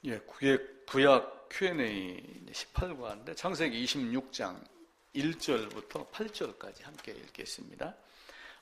예, 구약 Q&A 18과인데 창세기 26장 1절부터 8절까지 함께 읽겠습니다.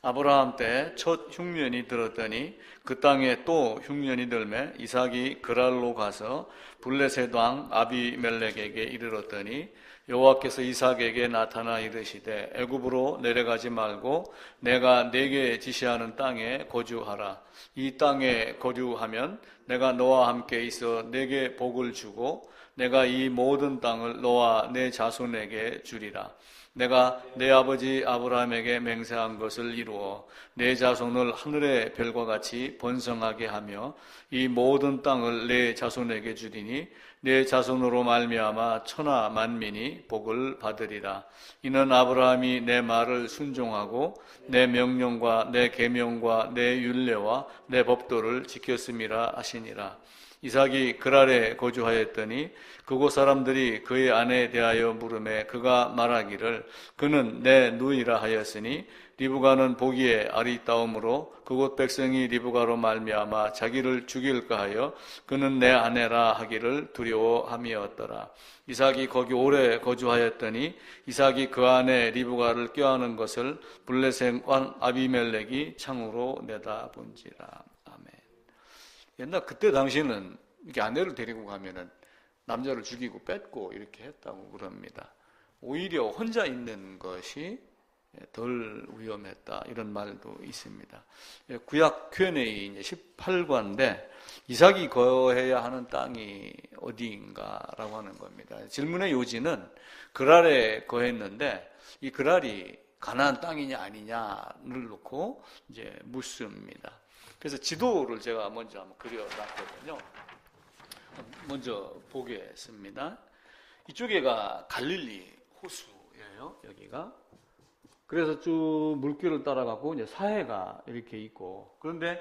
아브라함 때 첫 흉년이 들었더니 그 땅에 또 흉년이 들매 이삭이 그랄로 가서 블레셋 왕 아비멜렉에게 이르렀더니 여호와께서 이삭에게 나타나 이르시되 애굽으로 내려가지 말고 내가 네게 지시하는 땅에 거주하라. 이 땅에 거주하면 내가 너와 함께 있어 네게 복을 주고 내가 이 모든 땅을 너와 네 자손에게 주리라. 내가 내 아버지 아브라함에게 맹세한 것을 이루어 내 자손을 하늘의 별과 같이 번성하게 하며 이 모든 땅을 내 자손에게 주리니 내 자손으로 말미암아 천하 만민이 복을 받으리라. 이는 아브라함이 내 말을 순종하고 내 명령과 내 계명과 내 율례와 내 법도를 지켰음이라 하시니라. 이삭이 그랄에 거주하였더니 그곳 사람들이 그의 아내에 대하여 물으매 그가 말하기를 그는 내 누이라 하였으니 리브가는 보기에 아리따움으로 그곳 백성이 리브가로 말미암아 자기를 죽일까 하여 그는 내 아내라 하기를 두려워함이었더라. 이삭이 거기 오래 거주하였더니 이삭이 그 아내 리브가를 껴안은 것을 블레셋 왕 아비멜렉이 창으로 내다본지라. 아멘. 옛날 그때 당시는 이렇게 아내를 데리고 가면은 남자를 죽이고 뺏고 이렇게 했다고 그럽니다. 오히려 혼자 있는 것이 덜 위험했다 이런 말도 있습니다. 구약 Q&A 18과인데 이삭이 거해야 하는 땅이 어디인가라고 하는 겁니다. 질문의 요지는 그랄에 거했는데 이 그랄이 가나안 땅이냐 아니냐를 놓고 이제 묻습니다. 그래서 지도를 제가 먼저 한번 그려놨거든요. 먼저 보겠습니다. 이쪽에가 갈릴리 호수예요. 여기가. 그래서 쭉 물길을 따라가고 이제 사해가 이렇게 있고. 그런데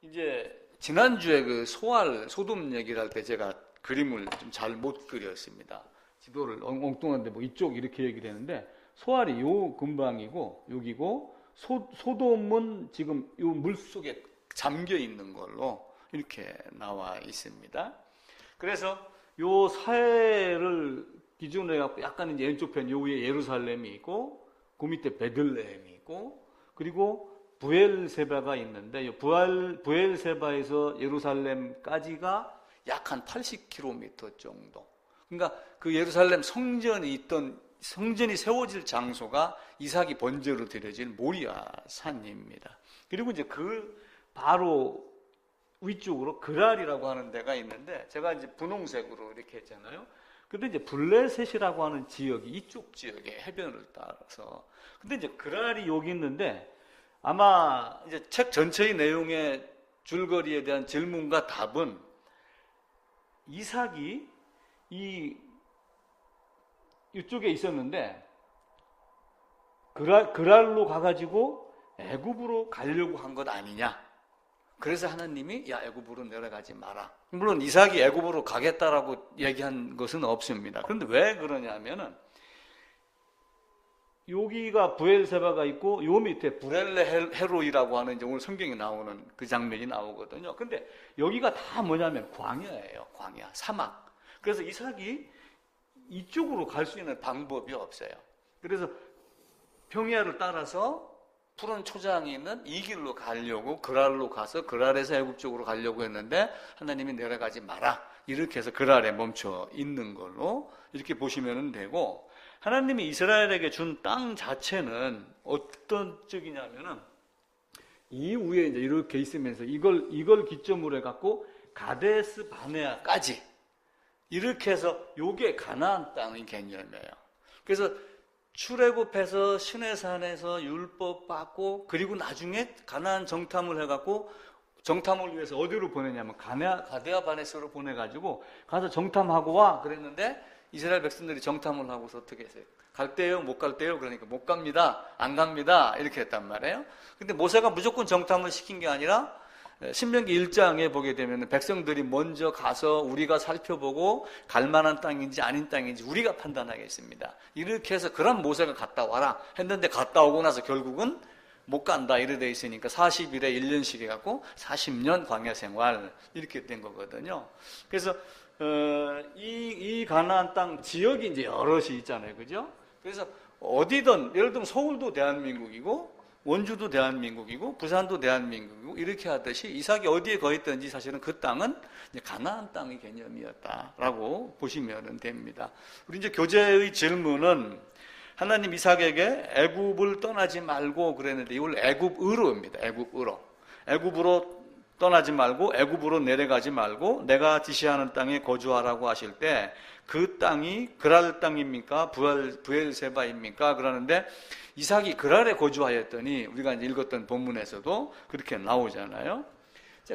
이제 지난주에 그 소돔 얘기를 할 때 제가 그림을 좀 잘 못 그렸습니다. 지도를 엉뚱한데 뭐 이쪽 이렇게 얘기를 했는데 소알이 요 근방이고 여기고 소돔은 지금 요 물 속에 잠겨 있는 걸로 이렇게 나와 있습니다. 그래서 요 사해를 기준으로 해갖고 약간 이제 왼쪽 편 요 위에 예루살렘이 있고 그 밑에 베들레헴이 있고 그리고 부엘세바가 있는데 이 부엘세바에서 예루살렘까지가 약 한 80km 정도. 그러니까 그 예루살렘 성전이 세워질 장소가 이삭이 번제로 드려질 모리아 산입니다. 그리고 이제 그 바로 위쪽으로 그랄이라고 하는 데가 있는데 제가 이제 분홍색으로 이렇게 했잖아요. 근데 이제 블레셋이라고 하는 지역이 이쪽 지역의 해변을 따라서 근데 이제 그랄이 여기 있는데 아마 이제 책 전체의 내용의 줄거리에 대한 질문과 답은 이삭이 이쪽에 있었는데 그랄로 가가지고 애굽으로 가려고 한 것 아니냐. 그래서 하나님이 야 애굽으로 내려가지 마라. 물론 이삭이 애굽으로 가겠다라고 얘기한 것은 없습니다. 그런데 왜 그러냐면은 여기가 부엘세바가 있고 요 밑에 브렐레 헤로이라고 하는 이제 오늘 성경에 나오는 그 장면이 나오거든요. 근데 여기가 다 뭐냐면 광야예요. 광야, 사막. 그래서 이삭이 이쪽으로 갈 수 있는 방법이 없어요. 그래서 평야를 따라서 푸른 초장이 있는 이 길로 가려고 그랄로 가서 그랄에서 애굽 쪽으로 가려고 했는데 하나님이 내려가지 마라. 이렇게 해서 그랄에 멈춰 있는 걸로 이렇게 보시면 되고 하나님이 이스라엘에게 준 땅 자체는 어떤 쪽이냐면은 이 위에 이제 이렇게 있으면서 이걸 기점으로 해갖고 가데스 바네아까지 이렇게 해서 요게 가나안 땅의 개념이에요. 그래서 출애굽해서 시내산에서 율법 받고 그리고 나중에 가나안 정탐을 해갖고 정탐을 위해서 어디로 보내냐면 가데아 바네스로 보내가지고 가서 정탐하고 와 그랬는데 이스라엘 백성들이 정탐을 하고서 어떻게 했어요? 갈대요? 못 갈대요? 그러니까 못 갑니다. 안 갑니다. 이렇게 했단 말이에요. 근데 모세가 무조건 정탐을 시킨 게 아니라 신명기 1장에 보게 되면 백성들이 먼저 가서 우리가 살펴보고 갈 만한 땅인지 아닌 땅인지 우리가 판단하겠습니다. 이렇게 해서 그럼 모세가 갔다 와라 했는데 갔다 오고 나서 결국은 못 간다 이래 돼 있으니까 40일에 1년씩 해갖고 40년 광야 생활 이렇게 된 거거든요. 그래서 이 가나안 땅 지역이 이제 여럿이 있잖아요, 그죠? 그래서 어디든 예를 들면 서울도 대한민국이고 원주도 대한민국이고 부산도 대한민국이고 이렇게 하듯이 이삭이 어디에 거했든지 사실은 그 땅은 이제 가나안 땅의 개념이었다라고 보시면 됩니다. 우리 이제 교재의 질문은 하나님 이삭에게 애굽을 떠나지 말고 그랬는데 이걸 애굽으로입니다. 애굽으로 떠나지 말고 애굽으로 내려가지 말고 내가 지시하는 땅에 거주하라고 하실 때 그 땅이 그랄 땅입니까? 부엘세바입니까? 그러는데 이삭이 그랄에 거주하였더니 우리가 이제 읽었던 본문에서도 그렇게 나오잖아요.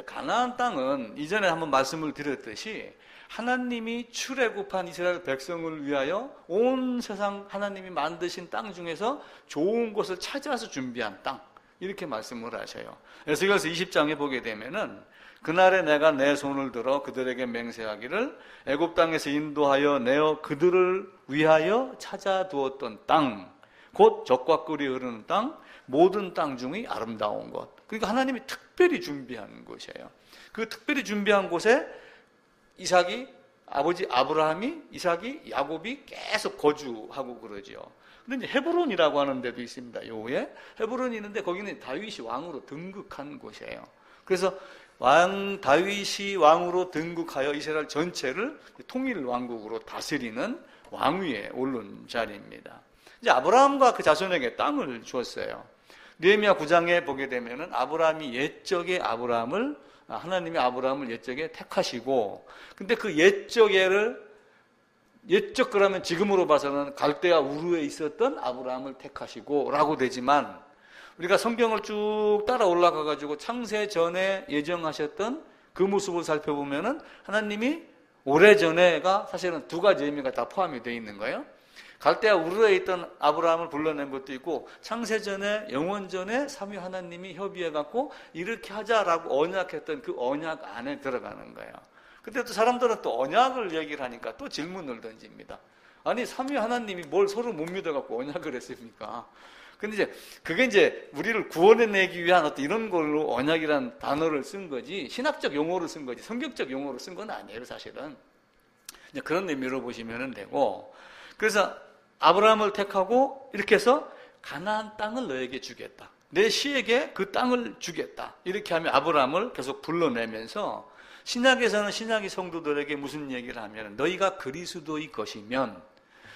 가나안 땅은 이전에 한번 말씀을 드렸듯이 하나님이 출애굽한 이스라엘 백성을 위하여 온 세상 하나님이 만드신 땅 중에서 좋은 곳을 찾아서 준비한 땅 이렇게 말씀을 하셔요. 에스겔서 20장에 보게 되면은 그날에 내가 내 손을 들어 그들에게 맹세하기를 애굽 땅에서 인도하여 내어 그들을 위하여 찾아두었던 땅 곧 젖과 꿀이 흐르는 땅 모든 땅 중의 아름다운 것. 그러니까 하나님이 특별히 준비한 곳이에요. 그 특별히 준비한 곳에 이삭이 아버지 아브라함이 이삭이 야곱이 계속 거주하고 그러죠. 근데 이제 헤브론이라고 하는 데도 있습니다. 요에 헤브론이 있는데 거기는 다윗이 왕으로 등극한 곳이에요. 그래서 다윗이 왕으로 등극하여 이스라엘 전체를 통일 왕국으로 다스리는 왕위에 오른 자리입니다. 이제 아브라함과 그 자손에게 땅을 주었어요. 느헤미야 9장에 보게 되면은 아브라함이 옛적의 하나님이 아브라함을 옛적에 택하시고, 근데 그 옛적 그러면 지금으로 봐서는 갈대아 우르에 있었던 아브라함을 택하시고 라고 되지만, 우리가 성경을 쭉 따라 올라가 가지고 창세 전에 예정하셨던 그 모습을 살펴보면은 하나님이 오래전에가 사실은 두 가지 의미가 다 포함이 되어 있는 거예요. 갈대아 우르에 있던 아브라함을 불러낸 것도 있고, 창세전에 영원전에 삼위 하나님이 협의해 갖고 이렇게 하자라고 언약했던 그 언약 안에 들어가는 거예요. 근데 또 사람들은 또 언약을 얘기를 하니까 또 질문을 던집니다. 아니 삼위 하나님이 뭘 서로 못 믿어 갖고 언약을 했습니까? 근데 이제 그게 이제 우리를 구원해내기 위한 어떤 이런 걸로 언약이라는 단어를 쓴 거지, 신학적 용어를 쓴 거지 성격적 용어를 쓴 건 아니에요, 사실은. 이제 그런 의미로 보시면 되고, 그래서 아브라함을 택하고 이렇게 해서 가나안 땅을 너에게 주겠다, 내 씨에게 그 땅을 주겠다, 이렇게 하면 아브라함을 계속 불러내면서 신약에서는 신약의 성도들에게 무슨 얘기를 하면, 너희가 그리스도의 것이면,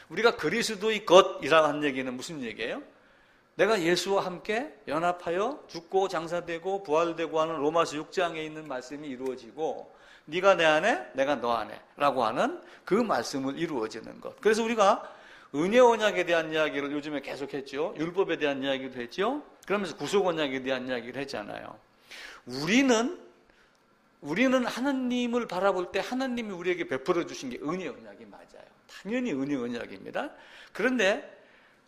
우리가 그리스도의 것이라고 한 얘기는 무슨 얘기예요? 내가 예수와 함께 연합하여 죽고 장사되고 부활되고 하는 로마서 6장에 있는 말씀이 이루어지고, 네가 내 안에 내가 너 안에 라고 하는 그 말씀을 이루어지는 것. 그래서 우리가 은혜 언약에 대한 이야기를 요즘에 계속 했죠. 율법에 대한 이야기도 했죠. 그러면서 구속 언약에 대한 이야기를 했잖아요. 우리는 하나님을 바라볼 때 하나님이 우리에게 베풀어 주신 게 은혜 언약이 맞아요. 당연히 은혜 언약입니다. 그런데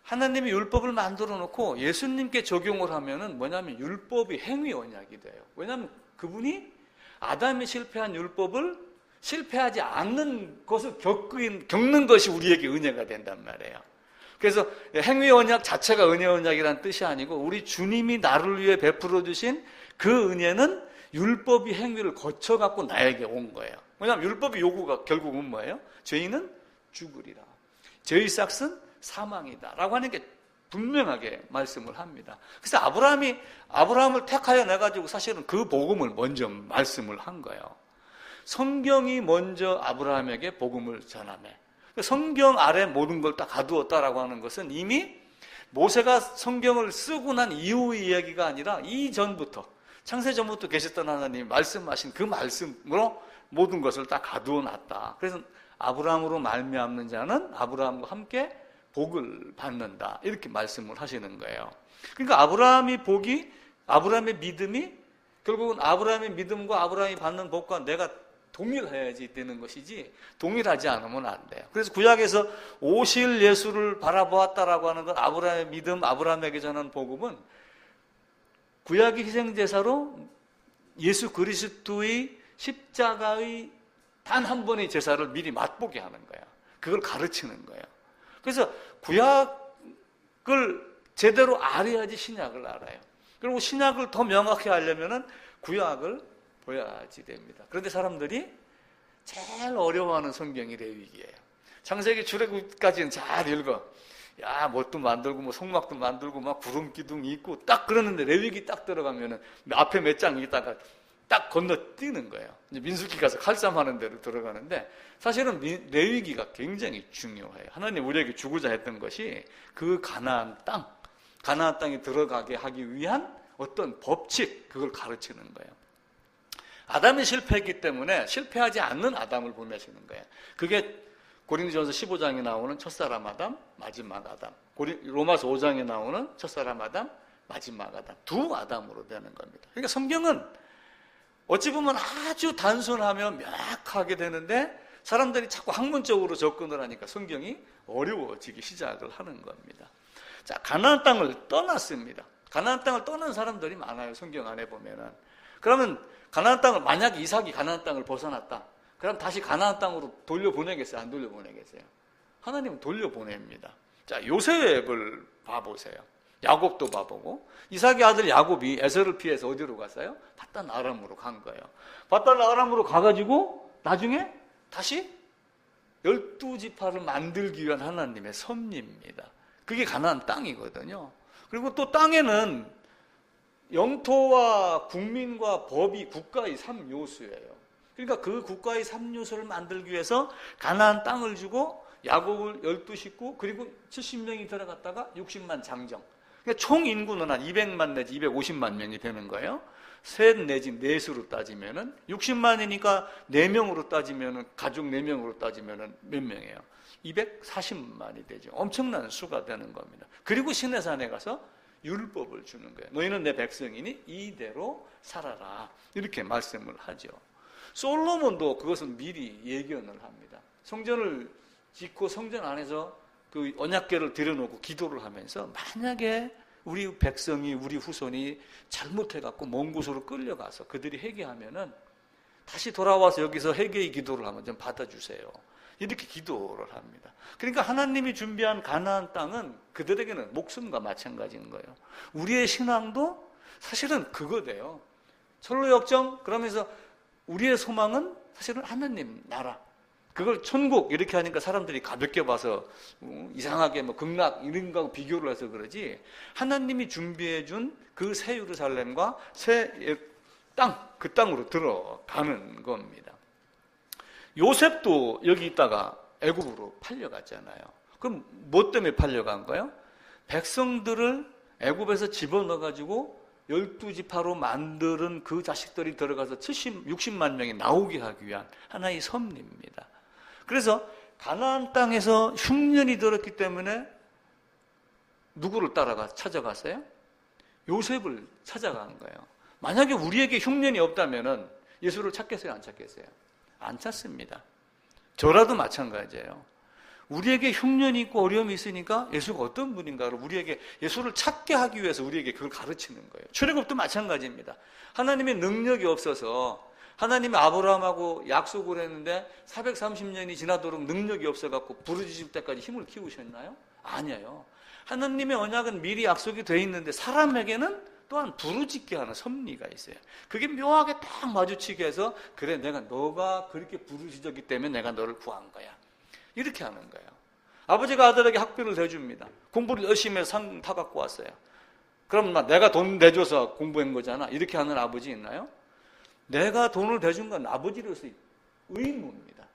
하나님이 율법을 만들어 놓고 예수님께 적용을 하면은 뭐냐면 율법이 행위 언약이 돼요. 왜냐하면 그분이 아담이 실패한 율법을 실패하지 않는 것을 겪는 것이 우리에게 은혜가 된단 말이에요. 그래서 행위 언약 자체가 은혜 언약이라는 뜻이 아니고, 우리 주님이 나를 위해 베풀어 주신 그 은혜는 율법이 행위를 거쳐 갖고 나에게 온 거예요. 왜냐하면 율법의 요구가 결국은 뭐예요? 죄인은 죽으리라, 죄의 삭은 사망이다 라고 하는 게 분명하게 말씀을 합니다. 그래서 아브라함을 택하여 내가지고 사실은 그 복음을 먼저 말씀을 한 거예요. 성경이 먼저 아브라함에게 복음을 전하네. 성경 아래 모든 걸 다 가두었다라고 하는 것은 이미 모세가 성경을 쓰고 난 이후의 이야기가 아니라 이전부터, 창세전부터 계셨던 하나님이 말씀하신 그 말씀으로 모든 것을 다 가두어 놨다. 그래서 아브라함으로 말미암는 자는 아브라함과 함께 복을 받는다, 이렇게 말씀을 하시는 거예요. 그러니까 아브라함의 믿음이 결국은 아브라함의 믿음과 아브라함이 받는 복과 내가 동일해야지 되는 것이지 동일하지 않으면 안 돼요. 그래서 구약에서 오실 예수를 바라보았다라고 하는 건 아브라함의 믿음, 아브라함에게 전한 복음은 구약의 희생제사로 예수 그리스도의 십자가의 단 한 번의 제사를 미리 맛보게 하는 거야. 그걸 가르치는 거예요. 그래서 구약을 제대로 알아야지 신약을 알아요. 그리고 신약을 더 명확히 하려면은 구약을 보야지 됩니다. 그런데 사람들이 제일 어려워하는 성경이 레위기예요. 창세기 출애굽까지는 잘 읽어. 야, 뭣도 만들고 뭐 성막도 만들고 막 구름 기둥이 있고 딱 그러는데 레위기 딱 들어가면은 앞에 몇 장 있다가 딱 건너뛰는 거예요. 이제 민수기 가서 칼싸움하는 데로 들어가는데 사실은 레위기가 굉장히 중요해요. 하나님 우리에게 주고자 했던 것이 그 가나안 땅에 들어가게 하기 위한 어떤 법칙, 그걸 가르치는 거예요. 아담이 실패했기 때문에 실패하지 않는 아담을 보내시는 거예요. 그게 고린도전서 15장에 나오는 첫사람 아담, 마지막 아담. 로마서 5장에 나오는 첫사람 아담, 마지막 아담. 두 아담으로 되는 겁니다. 그러니까 성경은 어찌 보면 아주 단순하며 명확하게 되는데 사람들이 자꾸 학문적으로 접근을 하니까 성경이 어려워지기 시작을 하는 겁니다. 자, 가나안 땅을 떠났습니다. 가나안 땅을 떠난 사람들이 많아요. 성경 안에 보면은. 그러면 가나안 땅을, 만약 이삭이 가나안 땅을 벗어났다. 그럼 다시 가나안 땅으로 돌려보내겠어요? 안 돌려보내겠어요? 하나님은 돌려보냅니다. 자, 요셉을 봐보세요. 야곱도 봐보고, 이삭의 아들 야곱이 에서를 피해서 어디로 갔어요? 바단 아람으로 간 거예요. 바단 아람으로 가가지고 나중에 다시 12지파를 만들기 위한 하나님의 섭리입니다. 그게 가나안 땅이거든요. 그리고 또 땅에는 영토와 국민과 법이 국가의 3요소예요. 그러니까 그 국가의 3요소를 만들기 위해서 가나안 땅을 주고 야곱을 12식구 그리고 70명이 들어갔다가 60만 장정. 그러니까 총 인구는 한 200만 내지 250만 명이 되는 거예요. 셋 내지 넷으로 따지면은 60만이니까 4명으로 따지면은 가족 4명으로 따지면은 몇 명이에요? 240만이 되죠. 엄청난 수가 되는 겁니다. 그리고 시내산에 가서 율법을 주는 거예요. 너희는 내 백성이니 이대로 살아라. 이렇게 말씀을 하죠. 솔로몬도 그것은 미리 예견을 합니다. 성전을 짓고 성전 안에서 그 언약궤를 들여놓고 기도를 하면서 만약에 우리 백성이, 우리 후손이 잘못해갖고 먼 곳으로 끌려가서 그들이 회개하면은 다시 돌아와서 여기서 회개의 기도를 하면 좀 받아주세요. 이렇게 기도를 합니다. 그러니까 하나님이 준비한 가나안 땅은 그들에게는 목숨과 마찬가지인 거예요. 우리의 신앙도 사실은 그거돼요. 철로역정 그러면서 우리의 소망은 사실은 하나님 나라. 그걸 천국 이렇게 하니까 사람들이 가볍게 봐서 이상하게 뭐 극락 이런 거하고 비교를 해서 그러지 하나님이 준비해 준 그 새 예루살렘과 새 땅, 그 땅으로 들어가는 겁니다. 요셉도 여기 있다가 애굽으로 팔려갔잖아요. 그럼 뭐 때문에 팔려간 거예요? 백성들을 애굽에서 집어넣어가지고 12지파로 만드는 그 자식들이 들어가서 60만 명이 나오게 하기 위한 하나의 섭리입니다. 그래서 가나안 땅에서 흉년이 들었기 때문에 누구를 찾아갔어요? 요셉을 찾아간 거예요. 만약에 우리에게 흉년이 없다면 예수를 찾겠어요? 안 찾겠어요? 안 찾습니다. 저라도 마찬가지예요. 우리에게 흉년이 있고 어려움이 있으니까 예수가 어떤 분인가를 우리에게 예수를 찾게 하기 위해서 우리에게 그걸 가르치는 거예요. 출애굽도 마찬가지입니다. 하나님의 능력이 없어서 하나님이 아브라함하고 약속을 했는데 430년이 지나도록 능력이 없어갖고 부르짖을 때까지 힘을 키우셨나요? 아니에요. 하나님의 언약은 미리 약속이 돼 있는데 사람에게는 또한 부르짖게 하는 섭리가 있어요. 그게 묘하게 딱 마주치게 해서 그래 내가 너가 그렇게 부르짖었기 때문에 내가 너를 구한 거야. 이렇게 하는 거예요. 아버지가 아들에게 학비를 대줍니다. 공부를 열심히 해서 상 타갖고 왔어요. 그럼 내가 돈 내줘서 공부한 거잖아. 이렇게 하는 아버지 있나요? 내가 돈을 대준 건 아버지로서의 의무입니다.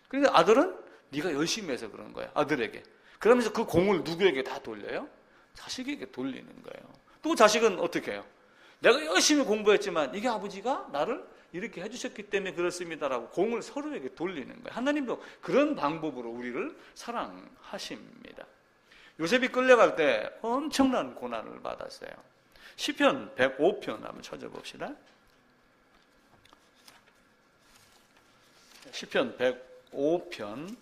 그런데 아들은 네가 열심히 해서 그런 거야. 아들에게. 그러면서 그 공을 누구에게 다 돌려요? 자식에게 돌리는 거예요. 또 자식은 어떻게 해요? 내가 열심히 공부했지만 이게 아버지가 나를 이렇게 해주셨기 때문에 그렇습니다라고 공을 서로에게 돌리는 거예요. 하나님도 그런 방법으로 우리를 사랑하십니다. 요셉이 끌려갈 때 엄청난 고난을 받았어요. 시편 105편 한번 찾아봅시다. 시편 105편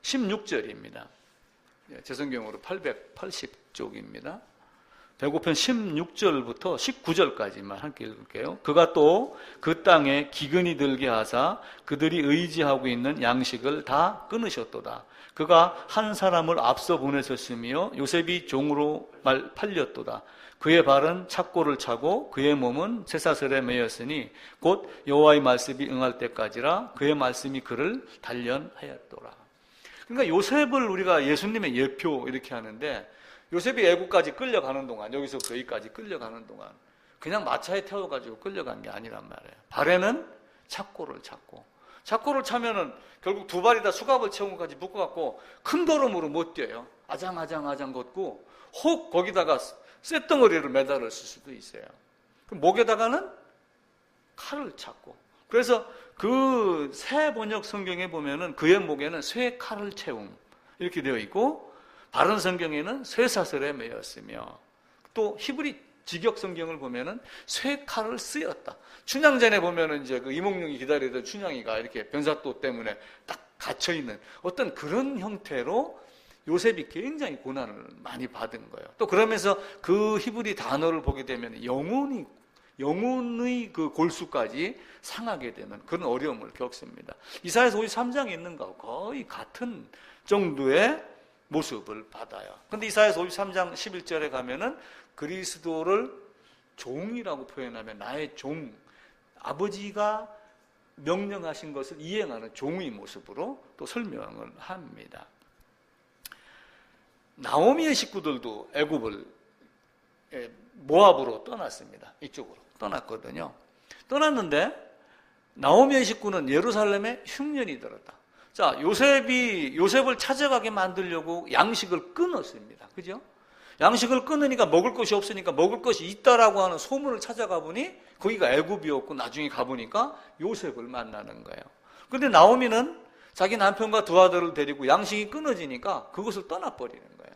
16절입니다. 제 성경으로 880쪽입니다. 배고픈 16절부터 19절까지만 함께 읽을게요. 그가 또 그 땅에 기근이 들게 하사 그들이 의지하고 있는 양식을 다 끊으셨도다. 그가 한 사람을 앞서 보내셨으며 요셉이 종으로 팔렸도다. 그의 발은 착고를 차고 그의 몸은 쇠사슬에 매였으니 곧 여호와의 말씀이 응할 때까지라. 그의 말씀이 그를 단련하였더라. 그러니까 요셉을 우리가 예수님의 예표 이렇게 하는데, 요셉이 애국까지 끌려가는 동안, 여기서부터 여기까지 끌려가는 동안 그냥 마차에 태워가지고 끌려간 게 아니란 말이에요. 발에는 착고를 찼고, 착고를 차면은 결국 두 발이 다 수갑을 채운 것까지 묶어갖고 큰 걸음으로 못 뛰어요. 아장아장 걷고 혹 거기다가 쇳덩어리를 매달을 수도 있어요. 목에다가는 칼을 찼고, 그래서 그 새 번역 성경에 보면은 그의 목에는 쇠 칼을 채움 이렇게 되어 있고, 바른 성경에는 쇠사슬에 매였으며, 또 히브리 직역 성경을 보면은 쇠 칼을 쓰였다. 춘향전에 보면은 이제 그 이몽룡이 기다리던 춘향이가 이렇게 변사또 때문에 딱 갇혀 있는 어떤 그런 형태로 요셉이 굉장히 고난을 많이 받은 거예요. 또 그러면서 그 히브리 단어를 보게 되면 영혼의 그 골수까지 상하게 되는 그런 어려움을 겪습니다. 이사야서 53장에 있는 거하고 거의 같은 정도의 모습을 받아요. 근데 이사야서 53장 11절에 가면은 그리스도를 종이라고 표현하면 나의 종, 아버지가 명령하신 것을 이행하는 종의 모습으로 또 설명을 합니다. 나오미의 식구들도 애굽을 모압으로 떠났습니다. 이쪽으로 떠났거든요. 떠났는데 나오미의 식구는 예루살렘에 흉년이 들었다. 자, 요셉을 찾아가게 만들려고 양식을 끊었습니다. 그죠? 양식을 끊으니까 먹을 것이 없으니까 먹을 것이 있다라고 하는 소문을 찾아가 보니 거기가 애굽이었고, 나중에 가보니까 요셉을 만나는 거예요. 그런데 나오미는 자기 남편과 두 아들을 데리고 양식이 끊어지니까 그것을 떠나버리는 거예요.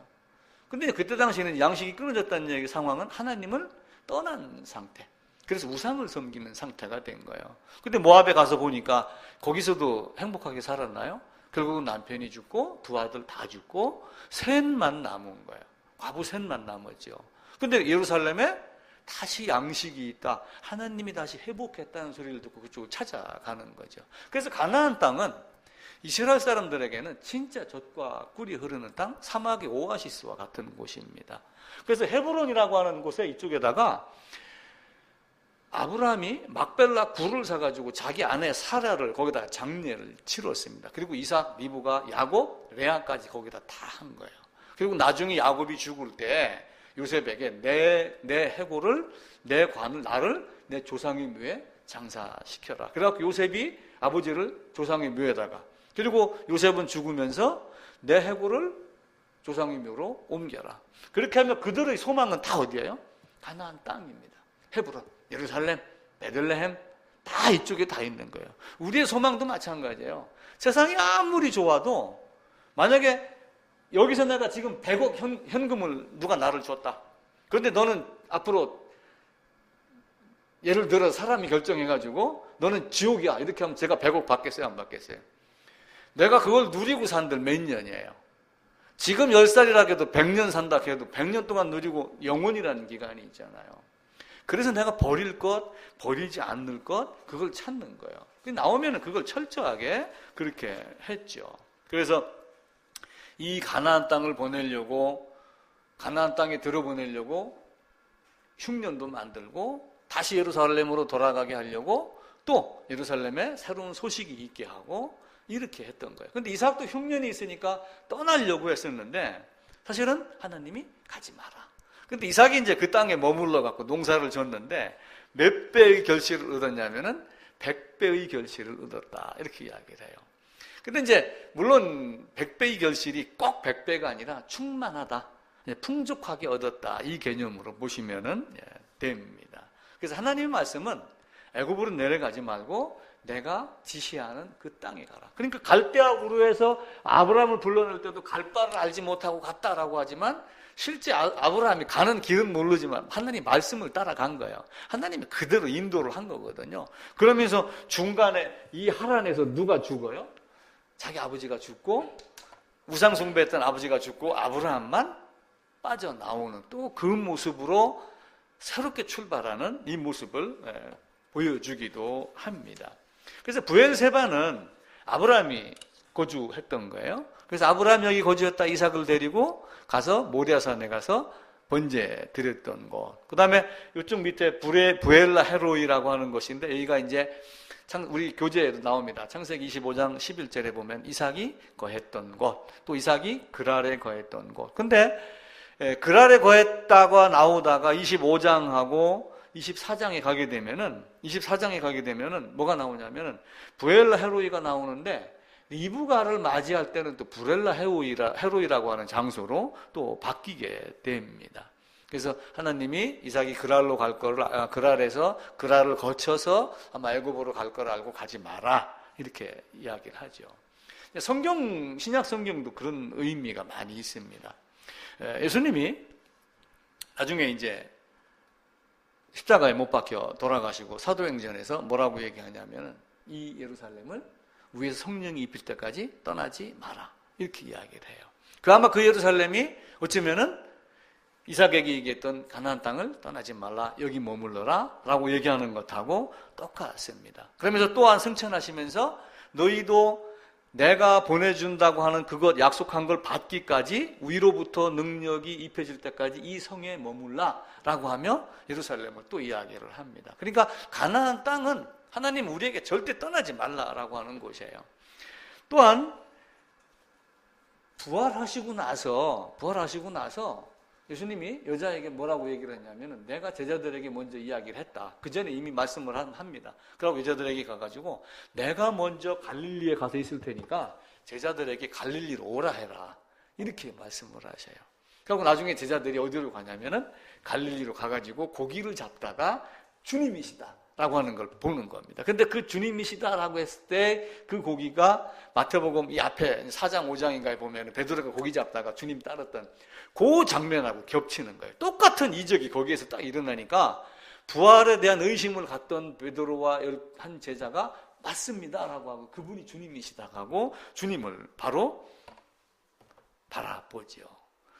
근데 그때 당시에는 양식이 끊어졌다는 상황은 하나님을 떠난 상태. 그래서 우상을 섬기는 상태가 된 거예요. 근데 모압에 가서 보니까 거기서도 행복하게 살았나요? 결국은 남편이 죽고 두 아들 다 죽고 셋만 남은 거예요. 과부 셋만 남았죠. 근데 예루살렘에 다시 양식이 있다, 하나님이 다시 회복했다는 소리를 듣고 그쪽으로 찾아가는 거죠. 그래서 가나안 땅은 이스라엘 사람들에게는 진짜 젖과 꿀이 흐르는 땅, 사막의 오아시스와 같은 곳입니다. 그래서 헤브론이라고 하는 곳에 이쪽에다가 아브라함이 막벨라 굴을 사가지고 자기 아내 사라를 거기다 장례를 치렀습니다. 그리고 이삭, 리브가, 야곱, 레아까지 거기다 다 한 거예요. 그리고 나중에 야곱이 죽을 때 요셉에게 내 해골을, 내 관을, 나를 내 조상의 묘에 장사시켜라. 그래갖고 요셉이 아버지를 조상의 묘에다가, 그리고 요셉은 죽으면서 내 해골을 조상의 묘로 옮겨라. 그렇게 하면 그들의 소망은 다 어디예요? 가나안 땅입니다. 헤브론, 예루살렘, 베들레헴 다 이쪽에 다 있는 거예요. 우리의 소망도 마찬가지예요. 세상이 아무리 좋아도 만약에 여기서 내가 지금 100억 현금을 누가 나를 줬다. 그런데 너는 앞으로 예를 들어 사람이 결정해가지고 너는 지옥이야 이렇게 하면 제가 100억 받겠어요, 안 받겠어요? 내가 그걸 누리고 산들 몇 년이에요. 지금 10살이라 해도 100년 산다 해도 100년 동안 누리고 영원이라는 기간이 있잖아요. 그래서 내가 버릴 것, 버리지 않을 것, 그걸 찾는 거예요. 나오면 그걸 철저하게 그렇게 했죠. 그래서 이 가나안 땅을 보내려고, 가나안 땅에 들어보내려고 흉년도 만들고 다시 예루살렘으로 돌아가게 하려고 또 예루살렘에 새로운 소식이 있게 하고 이렇게 했던 거예요. 근데 이삭도 흉년이 있으니까 떠나려고 했었는데 사실은 하나님이 가지 마라. 근데 이삭이 이제 그 땅에 머물러 갖고 농사를 졌는데 몇 배의 결실을 얻었냐면은 100배의 결실을 얻었다. 이렇게 이야기를 해요. 근데 이제 물론 100배의 결실이 꼭 100배가 아니라 충만하다, 풍족하게 얻었다, 이 개념으로 보시면은 됩니다. 그래서 하나님의 말씀은 애굽으로 내려가지 말고 내가 지시하는 그 땅에 가라. 그러니까 갈대아 우르에서 아브라함을 불러낼 때도 갈 바를 알지 못하고 갔다라고 하지만 실제 아브라함이 가는 길은 모르지만 하나님 말씀을 따라간 거예요. 하나님이 그대로 인도를 한 거거든요. 그러면서 중간에 이 하란에서 누가 죽어요? 자기 아버지가 죽고 우상 숭배했던 아버지가 죽고 아브라함만 빠져나오는 또 그 모습으로 새롭게 출발하는 이 모습을 보여주기도 합니다. 그래서 부엘세바는 아브라함이 거주했던 거예요. 그래서 아브라함이 여기 거주했다 이삭을 데리고 가서 모리아산에 가서 번제 드렸던 곳. 그 다음에 이쪽 밑에 부엘라 헤로이라고 하는 것인데 여기가 이제 우리 교재에도 나옵니다. 창세기 25장 11절에 보면 이삭이 거했던 곳, 또 이삭이 그랄에 거했던 곳. 근데 그랄에 거했다가 나오다가 25장하고 24장에 가게 되면은 뭐가 나오냐면은 부엘라 헤로이가 나오는데 리브가를 맞이할 때는 또 부엘라 헤로이라고 하는 장소로 또 바뀌게 됩니다. 그래서 하나님이 이삭이 그랄로 갈 거를 그랄에서 그랄을 거쳐서 아마 애굽으로 갈 거를 알고 가지 마라 이렇게 이야기를 하죠. 신약 성경도 그런 의미가 많이 있습니다. 예수님이 나중에 이제 십자가에 못 박혀 돌아가시고 사도행전에서 뭐라고 얘기하냐면은 이 예루살렘을 위에서 성령이 입힐 때까지 떠나지 마라 이렇게 이야기를 해요. 아마 그 예루살렘이 어쩌면은 이삭에게 얘기했던 가나안 땅을 떠나지 말라 여기 머물러라 라고 얘기하는 것하고 똑같습니다. 그러면서 또한 승천하시면서 너희도 내가 보내준다고 하는 그것 약속한 걸 받기까지 위로부터 능력이 입혀질 때까지 이 성에 머물라 라고 하며 예루살렘을 또 이야기를 합니다. 그러니까 가나안 땅은 하나님 우리에게 절대 떠나지 말라라고 하는 곳이에요. 또한 부활하시고 나서 예수님이 여자에게 뭐라고 얘기를 했냐면 내가 제자들에게 먼저 이야기를 했다. 그 전에 이미 말씀을 합니다. 그러고 여자들에게 가가지고 내가 먼저 갈릴리에 가서 있을 테니까 제자들에게 갈릴리로 오라 해라. 이렇게 말씀을 하셔요. 그리고 나중에 제자들이 어디로 가냐면은 갈릴리로 가가지고 고기를 잡다가 주님이시다 라고 하는 걸 보는 겁니다. 근데 그 주님이시다 라고 했을 때 그 고기가 마태복음 이 앞에 4장 5장인가에 보면 베드로가 고기 잡다가 주님 따랐던 그 장면하고 겹치는 거예요. 똑같은 이적이 거기에서 딱 일어나니까 부활에 대한 의심을 갖던 베드로와 한 제자가 맞습니다 라고 하고 그분이 주님이시다 하고 주님을 바로 바라보죠.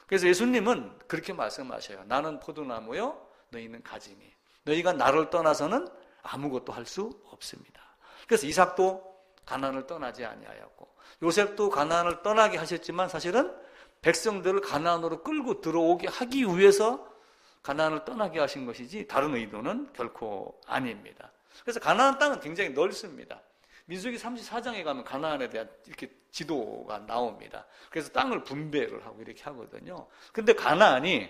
그래서 예수님은 그렇게 말씀하셔요. 나는 포도나무요 너희는 가지니 너희가 나를 떠나서는 아무것도 할 수 없습니다. 그래서 이삭도 가나안을 떠나지 아니하였고 요셉도 가나안을 떠나게 하셨지만 사실은 백성들을 가나안으로 끌고 들어오게 하기 위해서 가나안을 떠나게 하신 것이지 다른 의도는 결코 아닙니다. 그래서 가나안 땅은 굉장히 넓습니다. 민수기 34장에 가면 가나안에 대한 이렇게 지도가 나옵니다. 그래서 땅을 분배를 하고 이렇게 하거든요. 근데 가나안이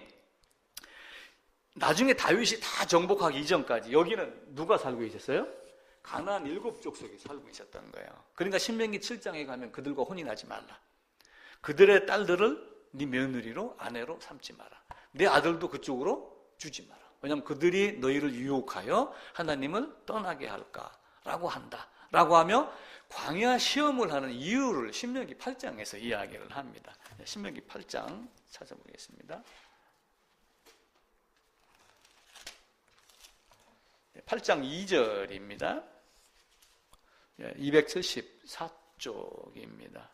나중에 다윗이 다 정복하기 이전까지 여기는 누가 살고 계셨어요? 가나안 7족속이 살고 계셨던 거예요. 그러니까 신명기 7장에 가면 그들과 혼인하지 말라. 그들의 딸들을 네 며느리로 아내로 삼지 마라. 내 아들도 그쪽으로 주지 마라. 왜냐하면 그들이 너희를 유혹하여 하나님을 떠나게 할까라고 한다라고 하며 광야 시험을 하는 이유를 신명기 8장에서 이야기를 합니다. 신명기 8장 찾아보겠습니다. 8장 2절입니다. 274쪽입니다.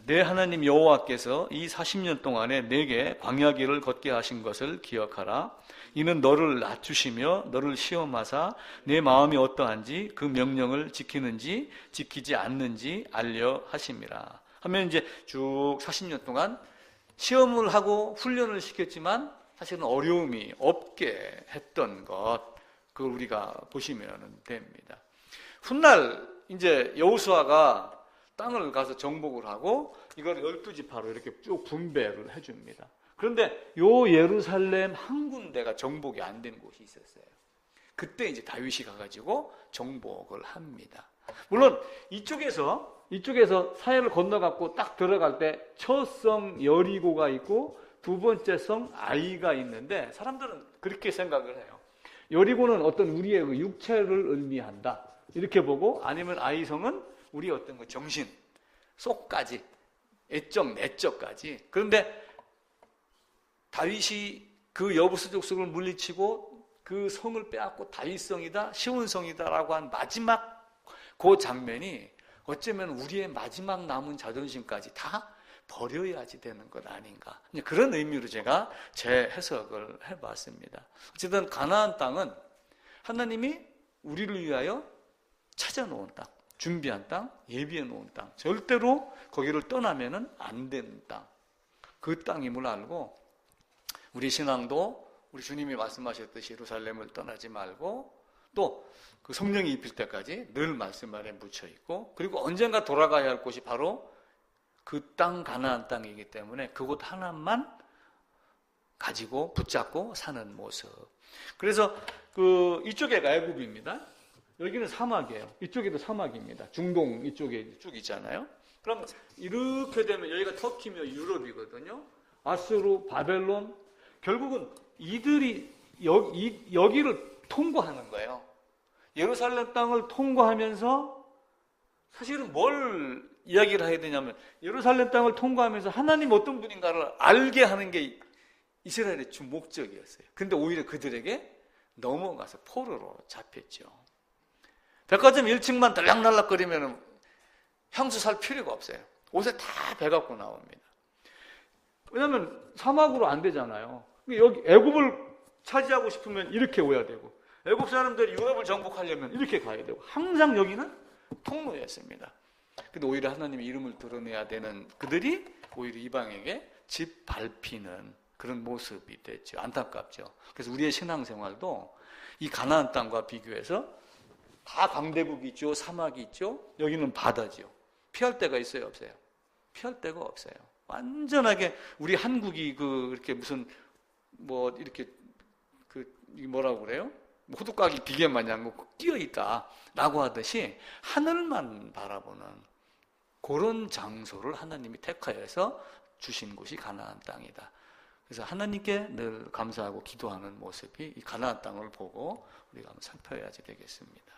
내 하나님 여호와께서 이 40년 동안에 내게 광야길을 걷게 하신 것을 기억하라. 이는 너를 낮추시며 너를 시험하사 내 마음이 어떠한지 그 명령을 지키는지 지키지 않는지 알려 하심이라. 하면 이제 쭉 40년 동안 시험을 하고 훈련을 시켰지만 사실은 어려움이 없게 했던 것, 그걸 우리가 보시면 됩니다. 훗날 이제 여호수아가 땅을 가서 정복을 하고 이걸 12지파로 이렇게 쭉 분배를 해줍니다. 그런데 요 예루살렘 한 군데가 정복이 안 된 곳이 있었어요. 그때 이제 다윗이 가가지고 정복을 합니다. 물론 이쪽에서 사해를 건너갖고 딱 들어갈 때 첫 성 여리고가 있고 두 번째 성 아이가 있는데 사람들은 그렇게 생각을 해요. 여리고는 어떤 우리의 그 육체를 의미한다 이렇게 보고, 아니면 아이성은 우리 어떤 그 정신, 속까지, 애적, 내적까지. 그런데 다윗이 그 여부스 족속을 물리치고 그 성을 빼앗고 다윗성이다, 시온성이다라고 한 마지막 그 장면이 어쩌면 우리의 마지막 남은 자존심까지 다 버려야지 되는 것 아닌가. 그런 의미로 제가 제 해석을 해봤습니다. 어쨌든 가나안 땅은 하나님이 우리를 위하여 찾아놓은 땅, 준비한 땅, 예비해 놓은 땅, 절대로 거기를 떠나면은 안 되는 땅, 그 땅임을 알고 우리 신앙도 우리 주님이 말씀하셨듯이 예루살렘을 떠나지 말고 또 그 성령이 입힐 때까지 늘 말씀 안에 묻혀 있고, 그리고 언젠가 돌아가야 할 곳이 바로 그 땅, 가나안 땅이기 때문에 그곳 하나만 가지고 붙잡고 사는 모습. 그래서 이쪽에가 애굽입니다. 여기는 사막이에요. 이쪽에도 사막입니다. 중동 이쪽에 쭉 있잖아요. 그럼 이렇게 되면 여기가 터키며 유럽이거든요. 아수르, 바벨론, 결국은 이들이 여기를 통과하는 거예요. 예루살렘 땅을 통과하면서 사실은 뭘 이야기를 해야 되냐면 예루살렘 땅을 통과하면서 하나님 어떤 분인가를 알게 하는 게 이스라엘의 주 목적이었어요. 근데 오히려 그들에게 넘어가서 포로로 잡혔죠. 백화점 1층만 들락날락거리면 향수 살 필요가 없어요. 옷에 다 배갖고 나옵니다. 왜냐하면 사막으로 안 되잖아요. 여기 애굽을 차지하고 싶으면 이렇게 오야 되고, 애굽 사람들이 유럽을 정복하려면 이렇게 가야 되고, 항상 여기는 통로였습니다. 근데 오히려 하나님의 이름을 드러내야 되는 그들이 오히려 이방에게 집 밟히는 그런 모습이 됐죠. 안타깝죠. 그래서 우리의 신앙생활도 이 가나안 땅과 비교해서 다 강대국이 있죠, 사막이 있죠, 여기는 바다죠. 피할 데가 있어요, 없어요? 피할 데가 없어요. 완전하게 우리 한국이 이렇게 무슨 이렇게 뭐라고 그래요? 호두까기 기계 마냥 끼어 있다라고 하듯이 하늘만 바라보는 그런 장소를 하나님이 택하여서 주신 곳이 가나안 땅이다. 그래서 하나님께 늘 감사하고 기도하는 모습이 이 가나안 땅을 보고 우리가 한번 살펴야지 되겠습니다.